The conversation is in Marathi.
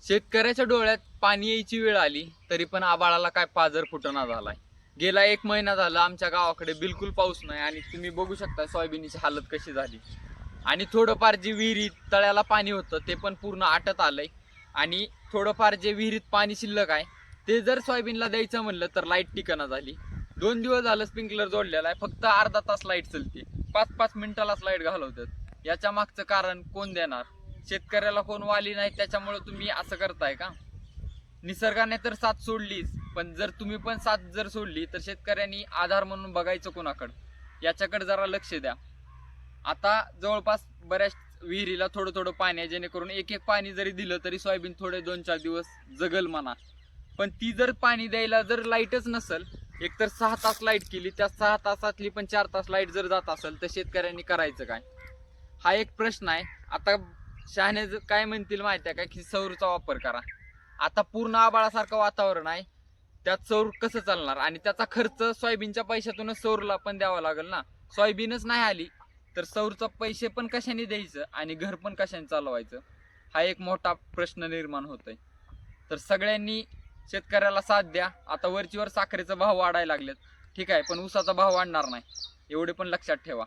शेतकऱ्याच्या डोळ्यात पाणी यायची वेळ आली तरी पण आबाळाला काय पाजर फुटना झालाय। गेला 1 महिना झाला आमच्या गावाकडे बिलकुल पाऊस नाही आणि तुम्ही बघू शकता सोयाबीनची हालत कशी झाली। आणि थोडंफार जे विहिरीत तळ्याला पाणी होतं ते पण पूर्ण आटत आलंय आणि थोडंफार जे विहिरीत पाणी शिल्लक आहे ते जर सोयाबीनला द्यायचं म्हणलं तर लाईट टिकना झाली। 2 दिवस झालं स्प्रिंकलर जोडलेला आहे, फक्त अर्धा तास लाईट चलते, 5-5 मिनिटालाच लाईट घालवतात। याच्या मागचं कारण कोण देणार? शेतकऱ्याला कोण वाली नाही, त्याच्यामुळे तुम्ही असं करताय का? निसर्गाने तर साथ सोडलीच, पण जर तुम्ही पण साथ जर सोडली तर शेतकऱ्यांनी आधार म्हणून बघायचं कोणाकडे, याच्याकडे जरा लक्ष द्या। आता जवळपास बऱ्याच विहिरीला थोडं थोडं पाणी आहे, जेणेकरून एक पाणी जरी दिलं तरी सोयाबीन थोडे 2-4 दिवस जगल म्हणा। पण ती जर पाणी द्यायला जर लाईटच नसल, एकतर 6 तास लाईट केली, त्या 6 तासातली पण 4 तास लाईट जर जात असेल तर शेतकऱ्यांनी करायचं काय? हा एक प्रश्न आहे। आता शहाणे काय म्हणतील माहिती आहे का, की सौरचा वापर करा। आता पूर्ण आबाळासारखं वातावरण आहे, त्यात सौर कसं चालणार? आणि त्याचा खर्च सोयाबीनच्या पैशातूनच सौरला पण द्यावा लागेल ना। सोयाबीनच नाही आली तर सौरचा पैसे पण कशाने द्यायचं आणि घर पण कशाने चालवायचं? हा एक मोठा प्रश्न निर्माण होतोय। तर सगळ्यांनी शेतकऱ्याला साथ द्या। आता वरचीवर साखरेचा भाव वाढायला लागलेत, ठीक आहे, पण ऊसाचा भाव वाढणार नाही, एवढे पण लक्षात ठेवा।